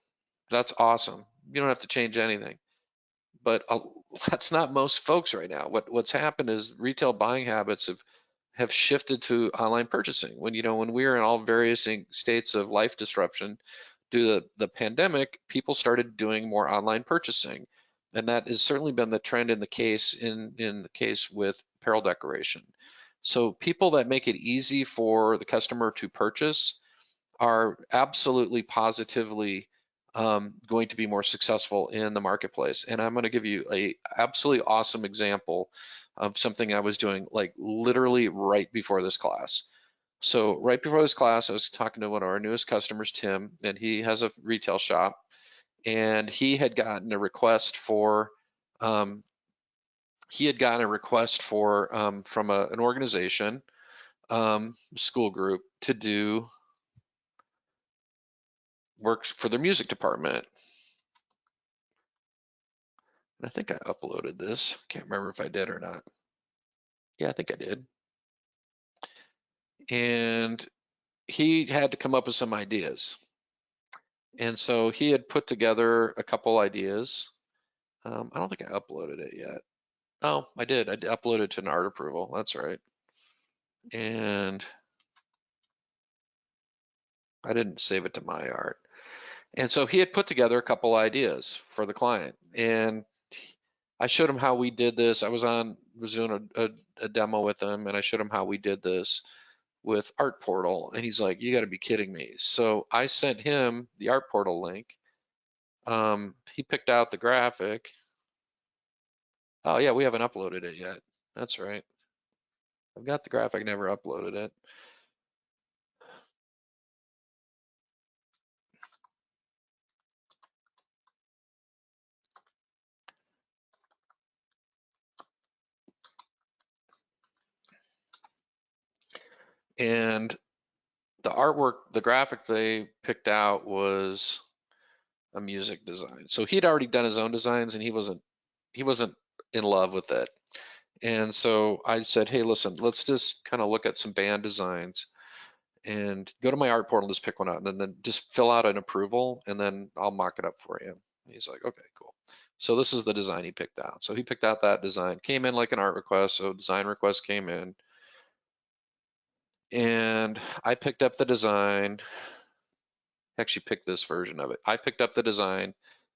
That's awesome. You don't have to change anything. But that's not most folks right now. What's happened is retail buying habits have shifted to online purchasing. When when we were in all various states of life disruption due to the pandemic, people started doing more online purchasing, and that has certainly been the trend in the case with apparel decoration. So people that make it easy for the customer to purchase are absolutely positively going to be more successful in the marketplace. And I'm going to give you a absolutely awesome example of something I was doing like literally right before this class. So right before this class, I was talking to one of our newest customers, Tim, and he has a retail shop, and he had gotten a request for um, from an organization, school group, to do work for their music department. And I think I uploaded this. Can't remember if I did or not. Yeah, I think I did. And he had to come up with some ideas. And so he had put together a couple ideas. I don't think I uploaded it yet. Oh, I did. I uploaded it to an art approval. That's right. And I didn't save it to my art. And so he had put together a couple ideas for the client. And I showed him how we did this. I was doing a demo with him, and I showed him how we did this with Art Portal, and he's like, "You got to be kidding me!" So I sent him the Art Portal link. He picked out the graphic. Oh yeah, we haven't uploaded it yet. That's right. I've got the graphic, never uploaded it. And the artwork, the graphic they picked out was a music design. So he'd already done his own designs, and he wasn't in love with it. And so I said, hey, listen, let's just kind of look at some band designs and go to my art portal, just pick one out, and then just fill out an approval, and then I'll mock it up for you. And he's like, okay, cool. So this is the design he picked out. So he picked out that design, came in like an art request, so design request came in, and I picked up the design, actually picked this version of it. I picked up the design,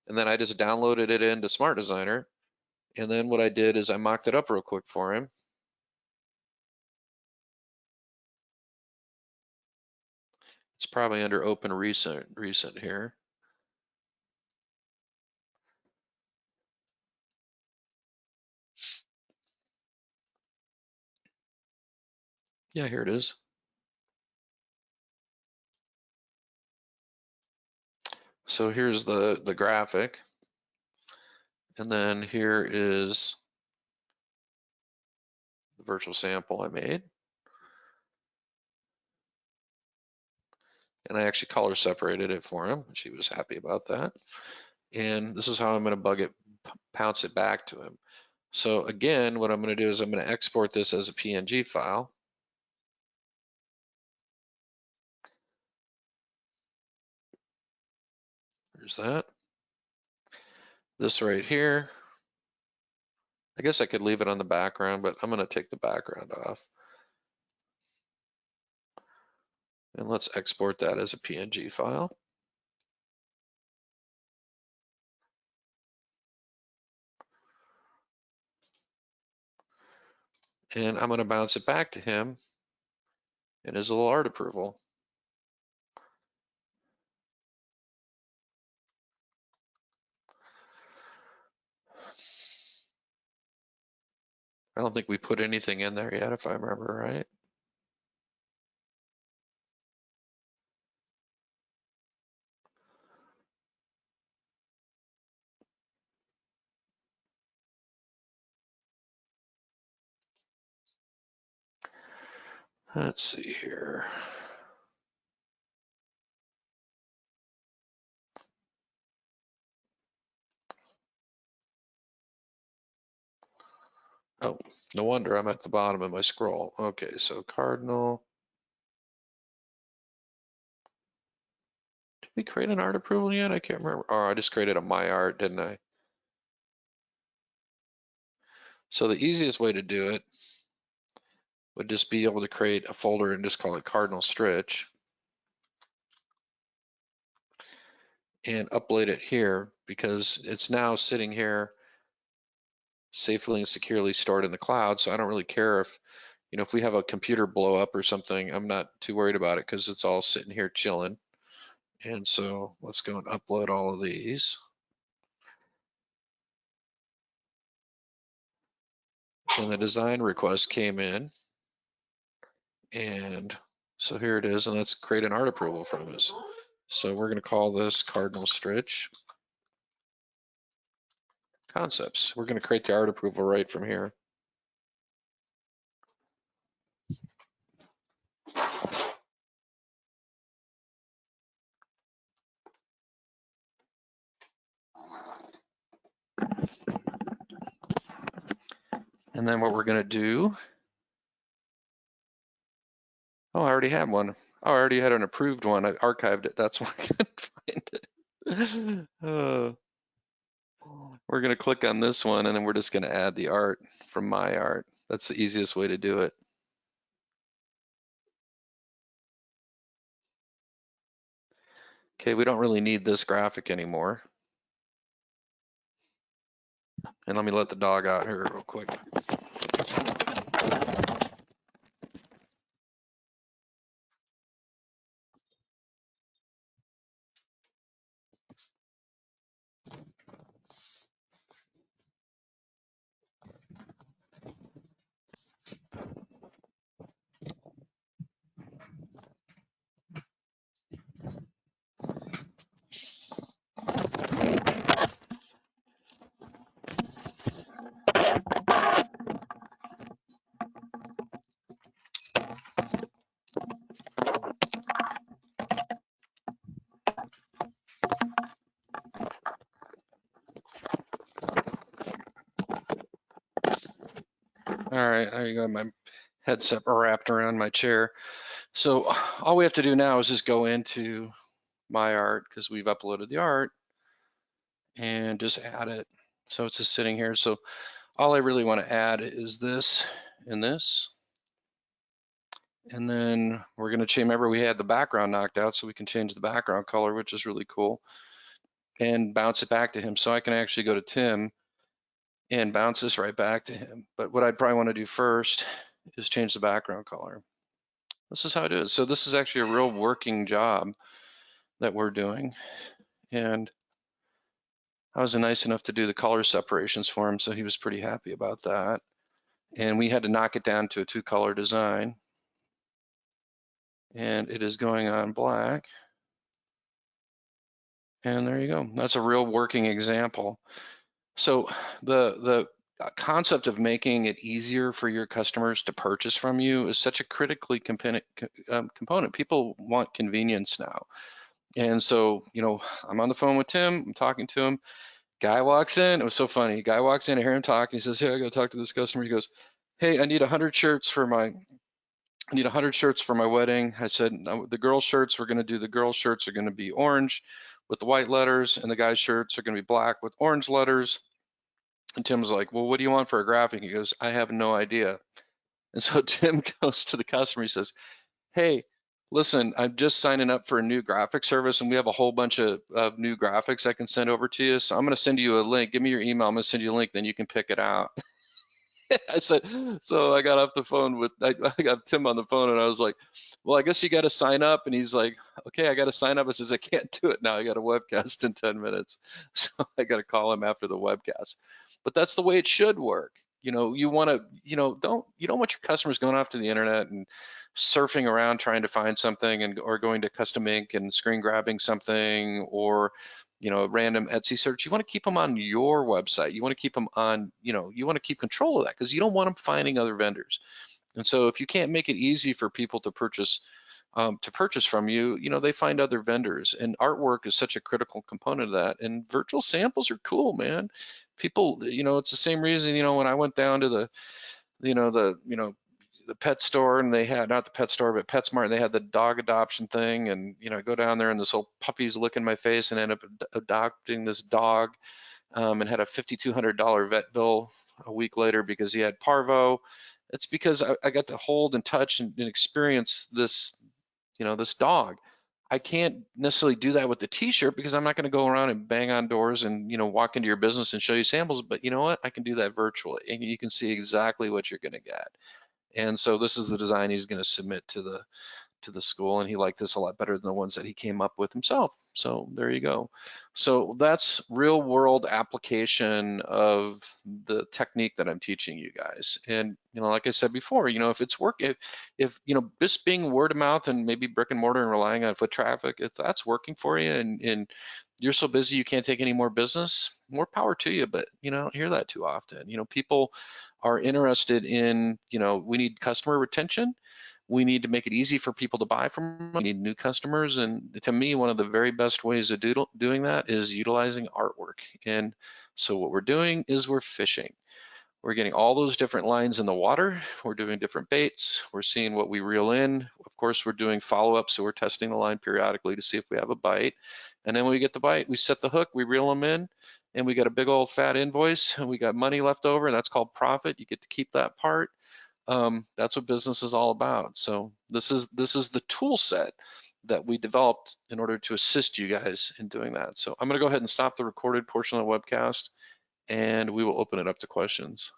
and then I just downloaded it into Smart Designer, and then what I did is I mocked it up real quick for him. It's probably under Open Recent here. Yeah, here it is. So here's the graphic, and then here is the virtual sample I made. And I actually color separated it for him. She was happy about that. And this is how I'm going to bounce it back to him. So again, what I'm going to do is I'm going to export this as a PNG file. There's that. This right here, I guess I could leave it on the background, but I'm going to take the background off. And let's export that as a PNG file. And I'm going to bounce it back to him in his little art approval. I don't think we put anything in there yet, if I remember right. Let's see here. Oh, no wonder I'm at the bottom of my scroll. Okay, so Cardinal. Did we create an art approval yet? I can't remember. Oh, I just created a My Art, didn't I? So the easiest way to do it would just be able to create a folder and just call it Cardinal Stritch and upload it here because it's now sitting here safely and securely stored in the cloud. So I don't really care if, if we have a computer blow up or something, I'm not too worried about it because it's all sitting here chilling. And so let's go and upload all of these. And the design request came in. And so here it is, and let's create an art approval from this. So we're going to call this Cardinal Stritch Concepts. We're going to create the art approval right from here. And then what we're going to do, oh, I already had one. Oh, I already had an approved one. I archived it. That's why I couldn't find it. We're going to click on this one, and then we're just going to add the art from my art. That's the easiest way to do it. Okay, we don't really need this graphic anymore. And let me let the dog out here real quick. All right, there you go. My headset wrapped around my chair. So all we have to do now is just go into my art because we've uploaded the art and just add it. So it's just sitting here. So all I really want to add is this and this. And then we're going to change, remember we had the background knocked out, so we can change the background color, which is really cool, and bounce it back to him. So I can actually go to Tim and bounce this right back to him. But what I'd probably want to do first is change the background color. This is how I do it. So this is actually a real working job that we're doing. And I was nice enough to do the color separations for him, so he was pretty happy about that. And we had to knock it down to a 2-color design. And it is going on black. And there you go. That's a real working example. So the concept of making it easier for your customers to purchase from you is such a critically component. People want convenience now. And so, I'm on the phone with Tim, I'm talking to him. Guy walks in, it was so funny. Guy walks in, I hear him talk, he says, hey, I gotta talk to this customer. He goes, hey, I need 100 shirts for my wedding. I said, no, the girl shirts, we're gonna do the girl shirts are gonna be orange with the white letters, and the guy's shirts are gonna be black with orange letters. And Tim was like, well, what do you want for a graphic? He goes, I have no idea. And so Tim goes to the customer, he says, hey, listen, I'm just signing up for a new graphic service, and we have a whole bunch of new graphics I can send over to you. So I'm going to send you a link. Give me your email. I'm going to send you a link, then you can pick it out. I said, so I got off the phone with, I got Tim on the phone, and I was like, well, I guess you got to sign up. And he's like, okay, I got to sign up. I says, I can't do it now. I got a webcast in 10 minutes. So I got to call him after the webcast. But that's the way it should work. You want to, you don't want your customers going off to the internet and surfing around trying to find something or going to custom ink and screen grabbing something or random Etsy search. You want to keep them on your website. You want to keep them on, you want to keep control of that because you don't want them finding other vendors. And so if you can't make it easy for people to purchase from you, they find other vendors, and artwork is such a critical component of that. And virtual samples are cool, man. People, it's the same reason, when I went down to the pet store, and they had, not the pet store, but PetSmart, and they had the dog adoption thing, and I go down there and this old puppy's licking my face and end up adopting this dog, and had a $5,200 vet bill a week later because he had parvo. It's because I got to hold and touch and experience this, this dog. I can't necessarily do that with the t-shirt because I'm not going to go around and bang on doors and, walk into your business and show you samples. But you know what? I can do that virtually, and you can see exactly what you're going to get. And so this is the design he's going to submit to the school, and he liked this a lot better than the ones that he came up with himself. So there you go. So that's real world application of the technique that I'm teaching you guys. And like I said before, if it's if just being word of mouth and maybe brick and mortar and relying on foot traffic, if that's working for you and you're so busy you can't take any more business, more power to you. But I don't hear that too often. People are interested in, we need customer retention. We need to make it easy for people to buy from us. We need new customers. And to me, one of the very best ways of doing that is utilizing artwork. And so what we're doing is we're fishing. We're getting all those different lines in the water. We're doing different baits. We're seeing what we reel in. Of course, we're doing follow-up, so we're testing the line periodically to see if we have a bite. And then when we get the bite, we set the hook, we reel them in, and we got a big old fat invoice, and we got money left over, and that's called profit. You get to keep that part. That's what business is all about. So this is the tool set that we developed in order to assist you guys in doing that. So I'm going to go ahead and stop the recorded portion of the webcast, and we will open it up to questions.